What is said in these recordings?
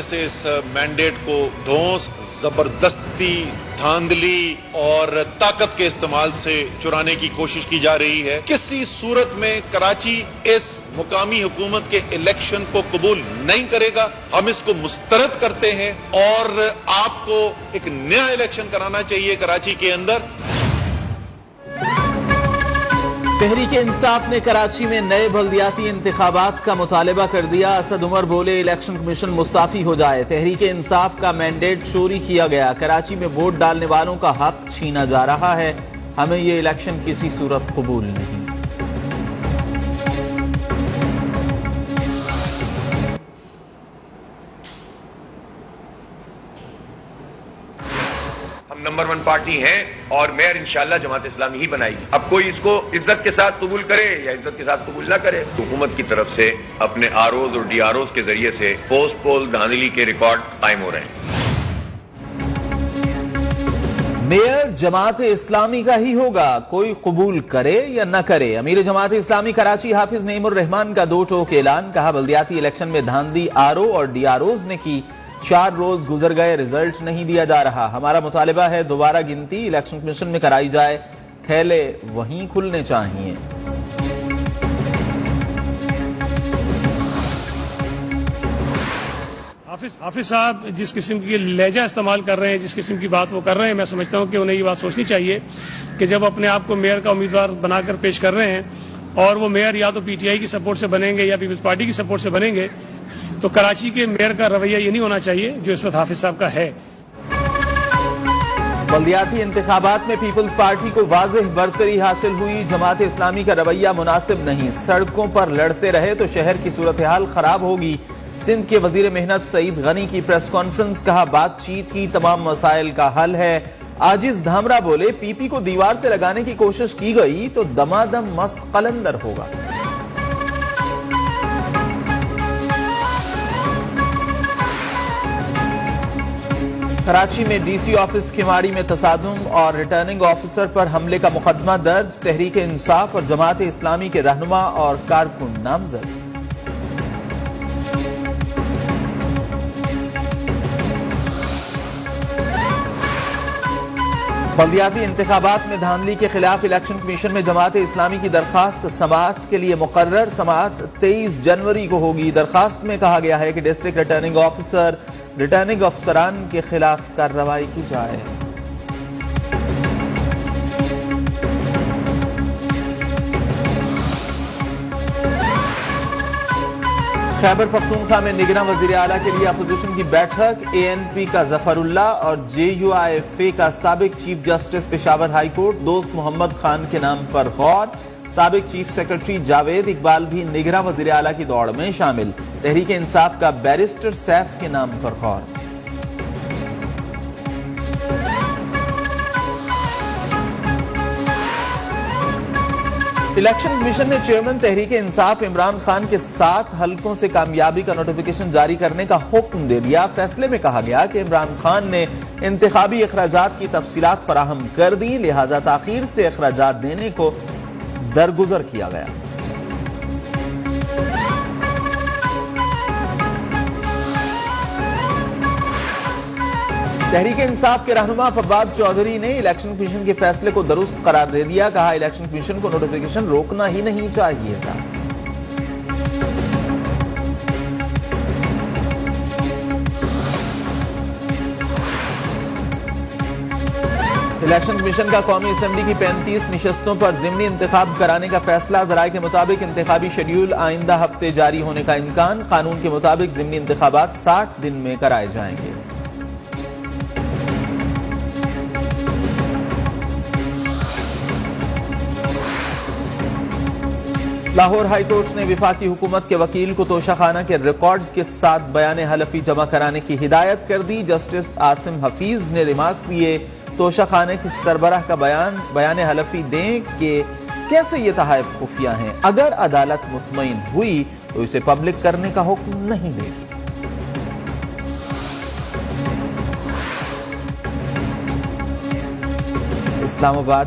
طریقے سے اس مینڈیٹ کو دھوس، زبردستی، دھاندلی اور طاقت کے استعمال سے چرانے کی کوشش کی جا رہی ہے۔ کسی صورت میں کراچی اس مقامی حکومت کے الیکشن کو قبول نہیں کرے گا۔ ہم اس کو مسترد کرتے ہیں اور آپ کو ایک نیا الیکشن کرانا چاہیے کراچی کے اندر۔ تحریک انصاف نے کراچی میں نئے بلدیاتی انتخابات کا مطالبہ کر دیا۔ اسد عمر بولے الیکشن کمیشن مستعفی ہو جائے۔ تحریک انصاف کا مینڈیٹ چوری کیا گیا۔ کراچی میں ووٹ ڈالنے والوں کا حق چھینا جا رہا ہے۔ ہمیں یہ الیکشن کسی صورت قبول نہیں۔ نمبر 1 پارٹی ہیں اور میئر انشاءاللہ جماعت اسلامی ہی بنائے گی۔ اب کوئی اس کو عزت کے ساتھ قبول کرے یا عزت کے ساتھ قبول نہ کرے، حکومت کی طرف سے اپنے آرઓز اور ڈی آرઓز کے ذریعے سے پوسٹ پول دھاندلی کے ریکارڈ قائم ہو رہے ہیں۔ میئر جماعت اسلامی کا ہی ہوگا، کوئی قبول کرے یا نہ کرے۔ امیر جماعت اسلامی کراچی حافظ نعیم الرحمان کا 2 ٹوک اعلان، کہا بلدیاتی الیکشن میں دھاندلی آرو اور ڈی آرઓز نے کی۔ 4 روز گزر گئے، رزلٹ نہیں دیا جا رہا۔ ہمارا مطالبہ ہے دوبارہ گنتی الیکشن کمیشن میں کرائی جائے، ٹھیلے وہیں کھلنے چاہیے۔ حافظ صاحب جس قسم کی لہجہ استعمال کر رہے ہیں، جس قسم کی بات وہ کر رہے ہیں، میں سمجھتا ہوں کہ انہیں یہ بات سوچنی چاہیے کہ جب اپنے آپ کو میئر کا امیدوار بنا کر پیش کر رہے ہیں اور وہ میئر یا تو پی ٹی آئی کی سپورٹ سے بنیں گے یا پیپلز پارٹی کی سپورٹ سے بنیں گے، تو کراچی کے میئر کا رویہ یہ نہیں ہونا چاہیے جو اس وقت حافظ صاحب کا ہے۔ بلدیاتی انتخابات میں پیپلز پارٹی کو واضح برتری حاصل ہوئی۔ جماعت اسلامی کا رویہ مناسب نہیں، سڑکوں پر لڑتے رہے تو شہر کی صورتحال خراب ہوگی۔ سندھ کے وزیر محنت سعید غنی کی پریس کانفرنس، کہا بات چیت کی تمام مسائل کا حل ہے۔ عاجز دھامرا بولے پی پی کو دیوار سے لگانے کی کوشش کی گئی تو دمادم مست قلندر ہوگا۔ کراچی میں ڈی سی آفس کھماڑی میں تصادم اور ریٹرننگ آفیسر پر حملے کا مقدمہ درج۔ تحریک انصاف اور جماعت اسلامی کے رہنما اور کارکن نامزد۔ بلدیاتی انتخابات میں دھاندلی کے خلاف الیکشن کمیشن میں جماعت اسلامی کی درخواست سماعت کے لیے مقرر۔ سماعت 23 جنوری کو ہوگی۔ درخواست میں کہا گیا ہے کہ ڈسٹرکٹ ریٹرننگ آفیسر، ریٹرننگ افسران کے خلاف کارروائی کی جائے۔ خیبر پختونخوا میں نگراں وزیر اعلیٰ کے لیے اپوزیشن کی بیٹھک۔ اے این پی کا ظفر اللہ اور جے یو آئی ایف اے کا سابق chief justice Peshawar high court دوست محمد خان کے نام پر غور۔ سابق چیف سیکرٹری جاوید اقبال بھی نگراں وزیر اعلیٰ کی دوڑ میں شامل۔ تحریک انصاف کا بیرسٹر سیف کے نام پر غور۔ الیکشن کمیشن نے چیئرمین تحریک انصاف عمران خان کے 7 حلقوں سے کامیابی کا نوٹیفیکیشن جاری کرنے کا حکم دے دیا۔ فیصلے میں کہا گیا کہ عمران خان نے انتخابی اخراجات کی تفصیلات فراہم کر دی، لہذا تاخیر سے اخراجات دینے کو درگزر کیا گیا۔ تحریک انصاف کے رہنما فواد چودھری نے الیکشن کمیشن کے فیصلے کو درست قرار دے دیا، کہا الیکشن کمیشن کو نوٹیفیکیشن روکنا ہی نہیں چاہیے تھا۔ الیکشن کمیشن کا قومی اسمبلی کی 35 نشستوں پر ضمنی انتخاب کرانے کا فیصلہ۔ ذرائع کے مطابق انتخابی شیڈیول آئندہ ہفتے جاری ہونے کا امکان۔ قانون کے مطابق ضمنی انتخابات 60 دن میں کرائے جائیں گے۔ لاہور ہائی کورٹ نے وفاقی حکومت کے وکیل کو توشہ خانہ کے ریکارڈ کے ساتھ بیان حلفی جمع کرانے کی ہدایت کر دی۔ جسٹس عاصم حفیظ نے ریمارکس دیے، توشہ خانے کے سربراہ کا بیان حلفی دیں کہ کیسے یہ تحائف خفیہ ہیں، اگر عدالت مطمئن ہوئی تو اسے پبلک کرنے کا حکم نہیں دے گی۔ اسلام آباد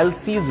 LCs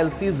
LCs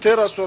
1300